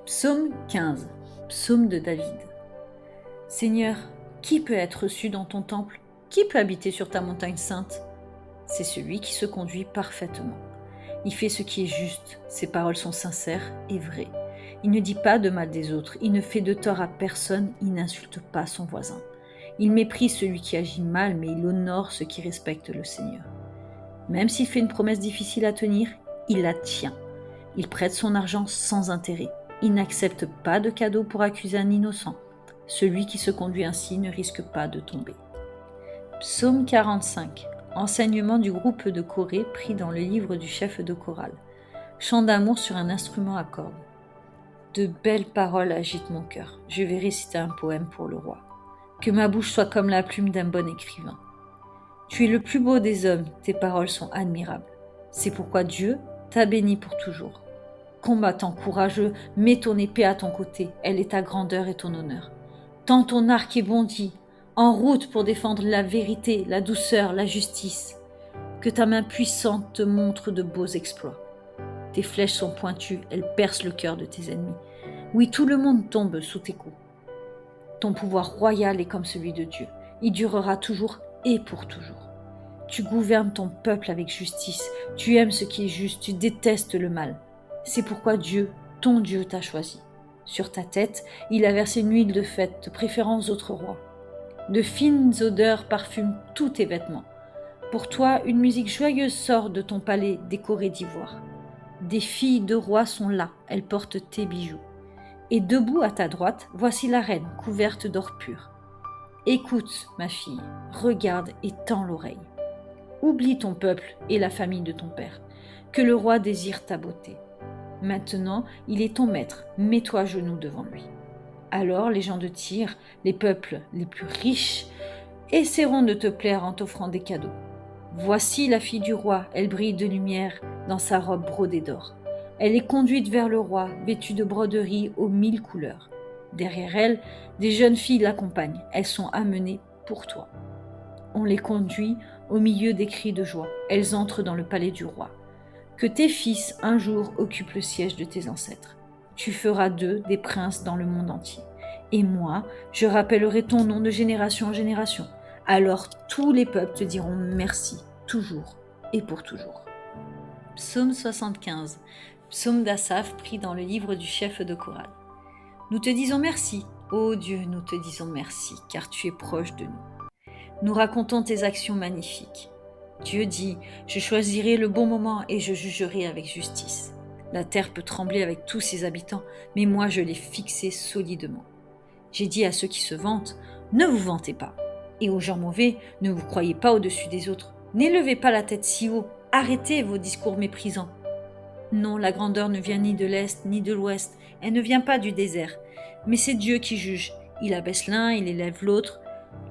Psaume 15, psaume de David. Seigneur, qui peut être reçu dans ton temple? Qui peut habiter sur ta montagne sainte? C'est celui qui se conduit parfaitement. Il fait ce qui est juste, ses paroles sont sincères et vraies. Il ne dit pas de mal des autres, il ne fait de tort à personne, il n'insulte pas son voisin. Il méprise celui qui agit mal, mais il honore ceux qui respectent le Seigneur. Même s'il fait une promesse difficile à tenir, il la tient. Il prête son argent sans intérêt. Il n'accepte pas de cadeau pour accuser un innocent. Celui qui se conduit ainsi ne risque pas de tomber. Psaume 45. Enseignement du groupe de Corée pris dans le livre du chef de chorale. Chant d'amour sur un instrument à cordes. De belles paroles agitent mon cœur. Je vais réciter un poème pour le roi. Que ma bouche soit comme la plume d'un bon écrivain. Tu es le plus beau des hommes, tes paroles sont admirables. C'est pourquoi Dieu t'a béni pour toujours. Combattant courageux, mets ton épée à ton côté, elle est ta grandeur et ton honneur. Tends ton arc et bondis, en route pour défendre la vérité, la douceur, la justice. Que ta main puissante te montre de beaux exploits. Tes flèches sont pointues, elles percent le cœur de tes ennemis. Oui, tout le monde tombe sous tes coups. Ton pouvoir royal est comme celui de Dieu. Il durera toujours et pour toujours. Tu gouvernes ton peuple avec justice. Tu aimes ce qui est juste, tu détestes le mal. C'est pourquoi Dieu, ton Dieu, t'a choisi. Sur ta tête, il a versé une huile de fête, te préférant aux autres rois. De fines odeurs parfument tous tes vêtements. Pour toi, une musique joyeuse sort de ton palais décoré d'ivoire. Des filles de rois sont là, elles portent tes bijoux. Et debout à ta droite, voici la reine, couverte d'or pur. Écoute, ma fille, regarde et tends l'oreille. Oublie ton peuple et la famille de ton père, que le roi désire ta beauté. Maintenant, il est ton maître, mets-toi à genoux devant lui. Alors les gens de Tyr, les peuples les plus riches, essaieront de te plaire en t'offrant des cadeaux. Voici la fille du roi, elle brille de lumière dans sa robe brodée d'or. Elle est conduite vers le roi, vêtue de broderies aux 1000 couleurs. Derrière elle, des jeunes filles l'accompagnent, elles sont amenées pour toi. On les conduit au milieu des cris de joie, elles entrent dans le palais du roi. Que tes fils un jour occupent le siège de tes ancêtres. Tu feras d'eux des princes dans le monde entier. Et moi, je rappellerai ton nom de génération en génération. Alors tous les peuples te diront merci, toujours et pour toujours. Psaume 75. Psaume d'Asaph pris dans le livre du chef de chorale. Nous te disons merci, ô Dieu, nous te disons merci, car tu es proche de nous. Nous racontons tes actions magnifiques. Dieu dit, je choisirai le bon moment et je jugerai avec justice. La terre peut trembler avec tous ses habitants, mais moi je l'ai fixée solidement. J'ai dit à ceux qui se vantent, ne vous vantez pas. Et aux gens mauvais, ne vous croyez pas au-dessus des autres. N'élevez pas la tête si haut, arrêtez vos discours méprisants. Non, la grandeur ne vient ni de l'Est ni de l'Ouest, elle ne vient pas du désert. Mais c'est Dieu qui juge. Il abaisse l'un, il élève l'autre.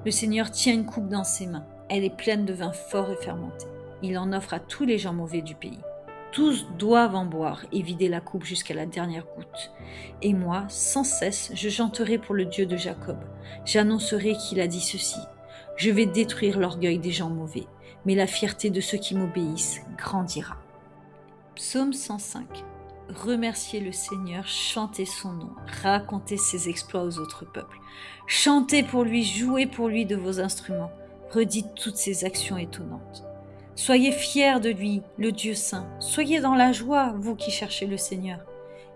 Le Seigneur tient une coupe dans ses mains. Elle est pleine de vin fort et fermenté. Il en offre à tous les gens mauvais du pays. Tous doivent en boire et vider la coupe jusqu'à la dernière goutte. Et moi, sans cesse, je chanterai pour le Dieu de Jacob. J'annoncerai qu'il a dit ceci. Je vais détruire l'orgueil des gens mauvais, mais la fierté de ceux qui m'obéissent grandira. Psaume 105. Remerciez le Seigneur, chantez son nom, racontez ses exploits aux autres peuples. Chantez pour lui, jouez pour lui de vos instruments, redites toutes ses actions étonnantes. Soyez fiers de lui, le Dieu saint. Soyez dans la joie, vous qui cherchez le Seigneur.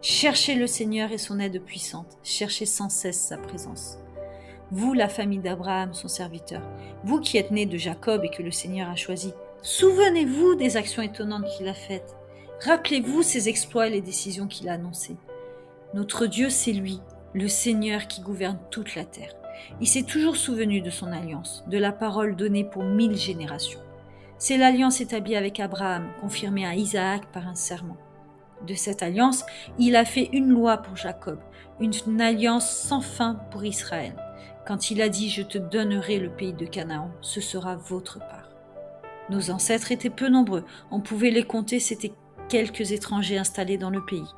Cherchez le Seigneur et son aide puissante. Cherchez sans cesse sa présence. Vous, la famille d'Abraham, son serviteur, vous qui êtes nés de Jacob et que le Seigneur a choisi, souvenez-vous des actions étonnantes qu'il a faites. Rappelez-vous ses exploits et les décisions qu'il a annoncées. Notre Dieu, c'est lui, le Seigneur qui gouverne toute la terre. Il s'est toujours souvenu de son alliance, de la parole donnée pour 1000 générations. C'est l'alliance établie avec Abraham, confirmée à Isaac par un serment. De cette alliance, il a fait une loi pour Jacob, une alliance sans fin pour Israël. Quand il a dit « Je te donnerai le pays de Canaan, ce sera votre part ». Nos ancêtres étaient peu nombreux, on pouvait les compter, c'était quelques étrangers installés dans le pays.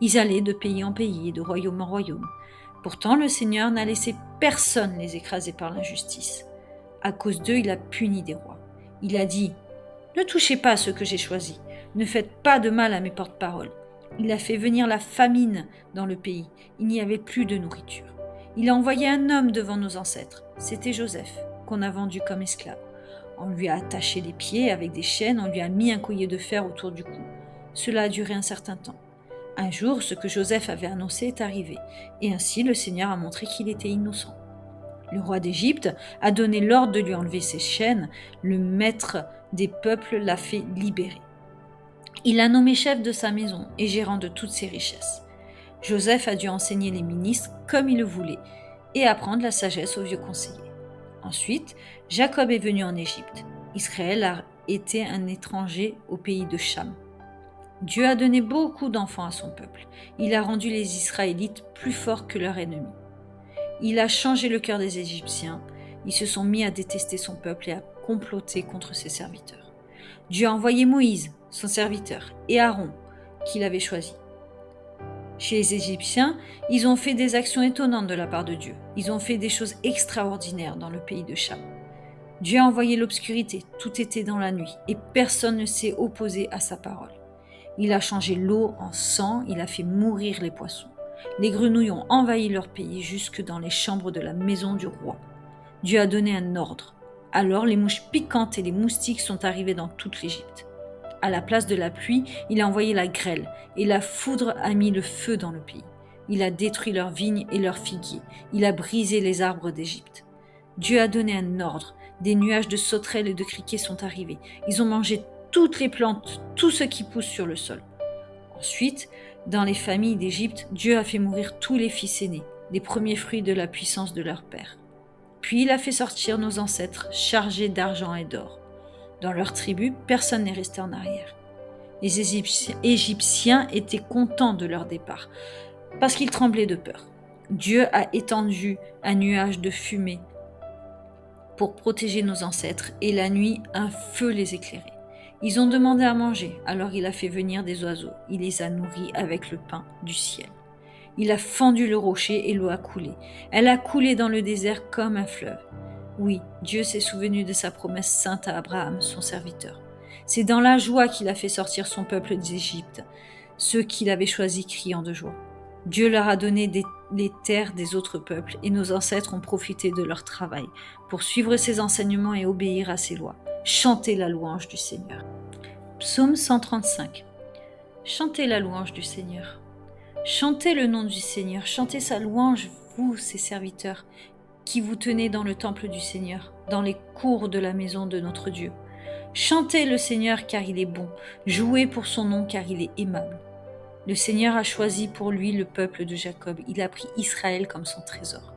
Ils allaient de pays en pays et de royaume en royaume. Pourtant, le Seigneur n'a laissé personne les écraser par l'injustice. À cause d'eux, il a puni des rois. Il a dit « Ne touchez pas à ceux que j'ai choisis, ne faites pas de mal à mes porte-paroles. Il a fait venir la famine dans le pays. Il n'y avait plus de nourriture. Il a envoyé un homme devant nos ancêtres. C'était Joseph, qu'on a vendu comme esclave. On lui a attaché les pieds avec des chaînes, on lui a mis un collier de fer autour du cou. Cela a duré un certain temps. Un jour, ce que Joseph avait annoncé est arrivé, et ainsi le Seigneur a montré qu'il était innocent. Le roi d'Égypte a donné l'ordre de lui enlever ses chaînes, le maître des peuples l'a fait libérer. Il l'a nommé chef de sa maison et gérant de toutes ses richesses. Joseph a dû enseigner les ministres comme il le voulait et apprendre la sagesse aux vieux conseillers. Ensuite, Jacob est venu en Égypte. Israël a été un étranger au pays de Cham. Dieu a donné beaucoup d'enfants à son peuple. Il a rendu les Israélites plus forts que leurs ennemis. Il a changé le cœur des Égyptiens. Ils se sont mis à détester son peuple et à comploter contre ses serviteurs. Dieu a envoyé Moïse, son serviteur, et Aaron, qu'il avait choisi. Chez les Égyptiens, ils ont fait des actions étonnantes de la part de Dieu. Ils ont fait des choses extraordinaires dans le pays de Cham. Dieu a envoyé l'obscurité, tout était dans la nuit, et personne ne s'est opposé à sa parole. Il a changé l'eau en sang, il a fait mourir les poissons. Les grenouilles ont envahi leur pays jusque dans les chambres de la maison du roi. Dieu a donné un ordre. Alors les mouches piquantes et les moustiques sont arrivés dans toute l'Égypte. À la place de la pluie, il a envoyé la grêle, et la foudre a mis le feu dans le pays. Il a détruit leurs vignes et leurs figuiers. Il a brisé les arbres d'Égypte. Dieu a donné un ordre. Des nuages de sauterelles et de criquets sont arrivés. Ils ont mangé toutes les plantes, tout ce qui pousse sur le sol. Ensuite, dans les familles d'Égypte, Dieu a fait mourir tous les fils aînés, les premiers fruits de la puissance de leur père. Puis il a fait sortir nos ancêtres chargés d'argent et d'or. Dans leur tribu, personne n'est resté en arrière. Les Égyptiens étaient contents de leur départ, parce qu'ils tremblaient de peur. Dieu a étendu un nuage de fumée pour protéger nos ancêtres, et la nuit, un feu les éclairait. Ils ont demandé à manger, alors il a fait venir des oiseaux. Il les a nourris avec le pain du ciel. Il a fendu le rocher et l'eau a coulé. Elle a coulé dans le désert comme un fleuve. Oui, Dieu s'est souvenu de sa promesse sainte à Abraham, son serviteur. C'est dans la joie qu'il a fait sortir son peuple d'Égypte, ceux qu'il avait choisis criant de joie. Dieu leur a donné les terres des autres peuples et nos ancêtres ont profité de leur travail pour suivre ses enseignements et obéir à ses lois. Chantez la louange du Seigneur. Psaume 135. Chantez la louange du Seigneur. Chantez le nom du Seigneur, chantez sa louange, vous, ses serviteurs, qui vous tenez dans le temple du Seigneur, dans les cours de la maison de notre Dieu. Chantez le Seigneur car il est bon, jouez pour son nom car il est aimable. Le Seigneur a choisi pour lui le peuple de Jacob, il a pris Israël comme son trésor.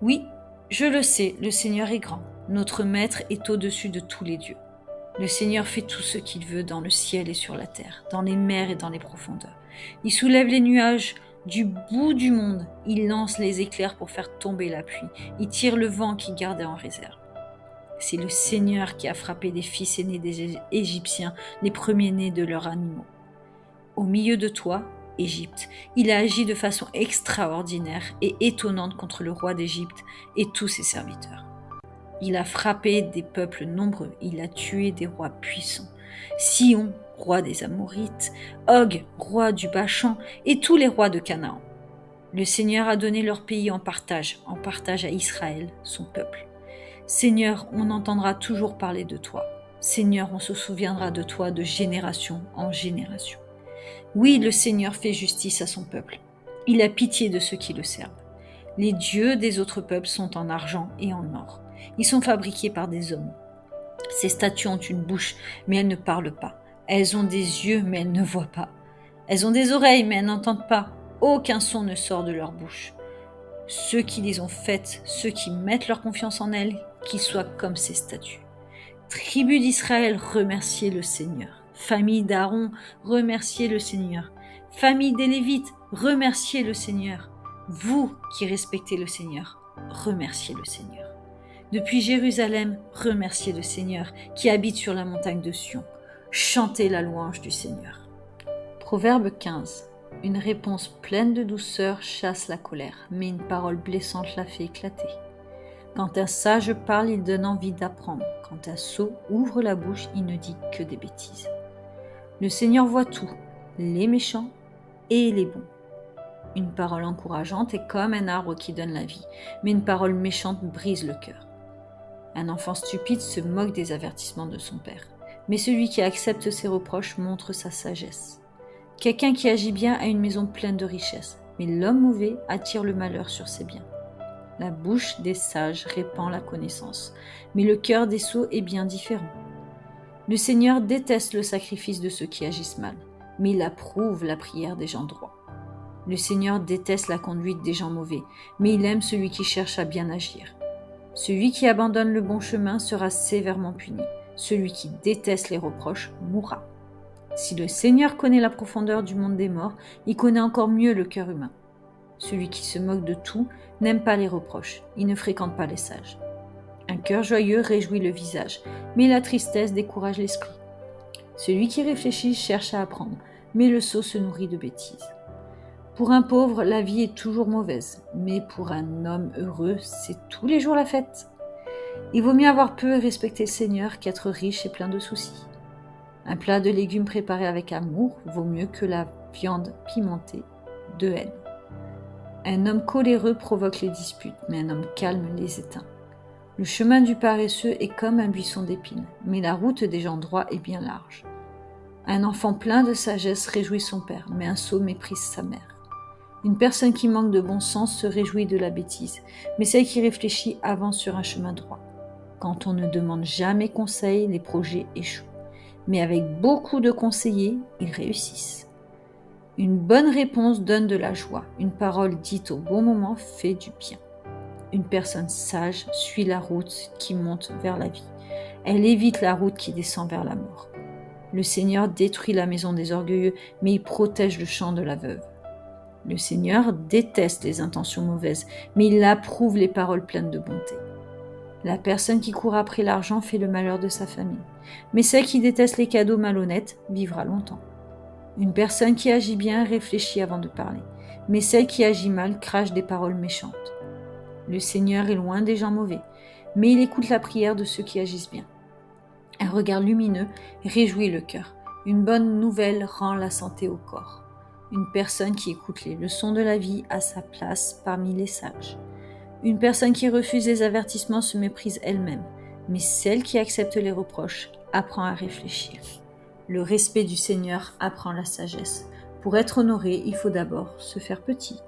Oui, je le sais, le Seigneur est grand, notre Maître est au-dessus de tous les dieux. Le Seigneur fait tout ce qu'il veut dans le ciel et sur la terre, dans les mers et dans les profondeurs. Il soulève les nuages du bout du monde, il lance les éclairs pour faire tomber la pluie, il tire le vent qui gardait en réserve. C'est le Seigneur qui a frappé les fils aînés des Égyptiens, les premiers-nés de leurs animaux. Au milieu de toi, Égypte, il a agi de façon extraordinaire et étonnante contre le roi d'Égypte et tous ses serviteurs. Il a frappé des peuples nombreux, il a tué des rois puissants. Sion, roi des Amorites, Og, roi du Bashan, et tous les rois de Canaan. Le Seigneur a donné leur pays en partage à Israël, son peuple. Seigneur, on entendra toujours parler de toi. Seigneur, on se souviendra de toi de génération en génération. Oui, le Seigneur fait justice à son peuple. Il a pitié de ceux qui le servent. Les dieux des autres peuples sont en argent et en or. Ils sont fabriqués par des hommes. Ces statues ont une bouche, mais elles ne parlent pas. Elles ont des yeux, mais elles ne voient pas. Elles ont des oreilles, mais elles n'entendent pas. Aucun son ne sort de leur bouche. Ceux qui les ont faites, ceux qui mettent leur confiance en elles, qu'ils soient comme ces statues. Tribu d'Israël, remerciez le Seigneur. Famille d'Aaron, remerciez le Seigneur. Famille des Lévites, remerciez le Seigneur. Vous qui respectez le Seigneur, remerciez le Seigneur. Depuis Jérusalem, remerciez le Seigneur qui habite sur la montagne de Sion. Chantez la louange du Seigneur. Proverbe 15. Une réponse pleine de douceur chasse la colère, mais une parole blessante la fait éclater. Quand un sage parle, il donne envie d'apprendre. Quand un sot ouvre la bouche, il ne dit que des bêtises. Le Seigneur voit tout, les méchants et les bons. Une parole encourageante est comme un arbre qui donne la vie, mais une parole méchante brise le cœur. Un enfant stupide se moque des avertissements de son père, mais celui qui accepte ses reproches montre sa sagesse. Quelqu'un qui agit bien a une maison pleine de richesses, mais l'homme mauvais attire le malheur sur ses biens. La bouche des sages répand la connaissance, mais le cœur des sots est bien différent. Le Seigneur déteste le sacrifice de ceux qui agissent mal, mais il approuve la prière des gens droits. Le Seigneur déteste la conduite des gens mauvais, mais il aime celui qui cherche à bien agir. Celui qui abandonne le bon chemin sera sévèrement puni. Celui qui déteste les reproches mourra. Si le Seigneur connaît la profondeur du monde des morts, il connaît encore mieux le cœur humain. Celui qui se moque de tout n'aime pas les reproches, il ne fréquente pas les sages. Un cœur joyeux réjouit le visage, mais la tristesse décourage l'esprit. Celui qui réfléchit cherche à apprendre, mais le sot se nourrit de bêtises. Pour un pauvre, la vie est toujours mauvaise, mais pour un homme heureux, c'est tous les jours la fête. Il vaut mieux avoir peu et respecter le Seigneur qu'être riche et plein de soucis. Un plat de légumes préparé avec amour vaut mieux que la viande pimentée de haine. Un homme coléreux provoque les disputes, mais un homme calme les éteint. Le chemin du paresseux est comme un buisson d'épines, mais la route des gens droits est bien large. Un enfant plein de sagesse réjouit son père, mais un sot méprise sa mère. Une personne qui manque de bon sens se réjouit de la bêtise, mais celle qui réfléchit avance sur un chemin droit. Quand on ne demande jamais conseil, les projets échouent. Mais avec beaucoup de conseillers, ils réussissent. Une bonne réponse donne de la joie. Une parole dite au bon moment fait du bien. Une personne sage suit la route qui monte vers la vie. Elle évite la route qui descend vers la mort. Le Seigneur détruit la maison des orgueilleux, mais il protège le champ de la veuve. Le Seigneur déteste les intentions mauvaises, mais il approuve les paroles pleines de bonté. La personne qui court après l'argent fait le malheur de sa famille, mais celle qui déteste les cadeaux malhonnêtes vivra longtemps. Une personne qui agit bien réfléchit avant de parler, mais celle qui agit mal crache des paroles méchantes. Le Seigneur est loin des gens mauvais, mais il écoute la prière de ceux qui agissent bien. Un regard lumineux réjouit le cœur. Une bonne nouvelle rend la santé au corps. Une personne qui écoute les leçons de la vie a sa place parmi les sages. Une personne qui refuse les avertissements se méprise elle-même, mais celle qui accepte les reproches apprend à réfléchir. Le respect du Seigneur apprend la sagesse. Pour être honoré, il faut d'abord se faire petit.